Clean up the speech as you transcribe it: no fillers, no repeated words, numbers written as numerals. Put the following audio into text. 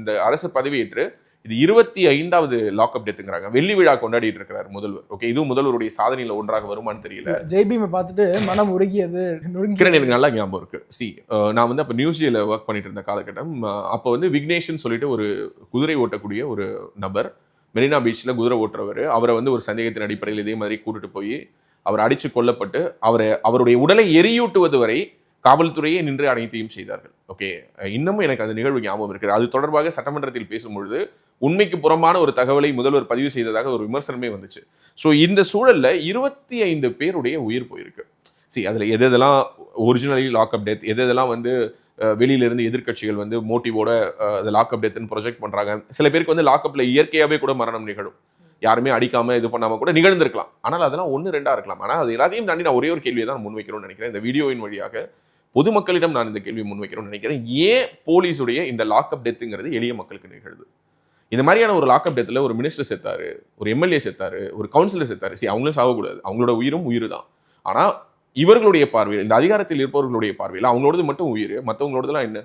இந்த அரசு பதவியேற்று இது 25வது லாக்அப் டெத்துங்கிறாங்க. வெள்ளி விழா கொண்டாடிட்டு இருக்கிறார் முதல்வர். ஓகே, இதுவும் முதல்வருடைய சாதனையில ஒன்றாக வருமானு தெரியல. ஜெய்பீமை பார்த்துட்டு மனம் உருகியது. கிரண், எனக்கு நல்லா ஞாபகம் இருக்கு. நான் வந்து அப்ப நியூஸ்ல ஒர்க் பண்ணிட்டு இருந்த காலகட்டம். அப்ப வந்து விக்னேஷன் சொல்லிட்டு ஒரு குதிரை ஓட்டக்கூடிய ஒரு நபர், மெரினா பீச்ல குதிரை ஓட்டுறவர், அவரை வந்து ஒரு சந்தேகத்தின் அடிப்படையில் இதே மாதிரி கூட்டிட்டு போய் அவர் அடிச்சு கொல்லப்பட்டு அவருடைய உடலை எரியூட்டுவது வரை காவல்துறையே நின்று அனைத்தையும் செய்தார்கள். ஓகே, இன்னமும் எனக்கு அந்த நிகழ்வு ஞாபகம் இருக்குது. அது தொடர்பாக சட்டமன்றத்தில் பேசும்பொழுது உண்மைக்கு புறமான ஒரு தகவலை முதல்வர் பதிவு செய்ததாக ஒரு விமர்சனமே வந்துச்சு. ஸோ இந்த சூழல்ல 25 பேருடைய உயிர் போயிருக்கு. அதுல எதெல்லாம் ஒரிஜினலி லாக்அப் டெத், எதெல்லாம் வந்து வெளியிலிருந்து எதிர்கட்சிகள் வந்து மோட்டிவோட லாக்அப் டெத்னு ப்ரொஜெக்ட் பண்றாங்க. சில பேருக்கு வந்து லாக்அப்ல இயற்கையாவே கூட மரணம் நிகழும், யாருமே அடிக்காம இது பண்ணாம கூட நிகழ்ந்திருக்கலாம். ஆனால் அதெல்லாம் 1-2 இருக்கலாம். ஆனால் அது எல்லாத்தையும் தாண்டி நான் ஒரே ஒரு கேள்வியை தான் முன்வைக்கணும்னு நினைக்கிறேன். இந்த வீடியோவின் வழியாக பொதுமக்களிடம் நான் இந்த கேள்வி முன்வைக்கிறோம்னு நினைக்கிறேன். ஏன் போலீஸுடைய இந்த லாக்அப் டெத்துங்கிறது எளிய மக்களுக்கு நிகழுது? இந்த மாதிரியான ஒரு லாக்அப் டெத்தில் ஒரு மினிஸ்டர் செத்தாரு, ஒரு எம்எல்ஏ செத்தாரு, ஒரு கவுன்சிலர் செத்தாரு. அவங்களும் சாகக்கூடாது, அவங்களோட உயிரும் உயிர் தான். ஆனால் இவர்களுடைய பார்வையில், இந்த அதிகாரத்தில் இருப்பவர்களுடைய பார்வையில் அவங்களோடது மட்டும் உயிர், மற்றவங்களோடதுலாம் என்ன?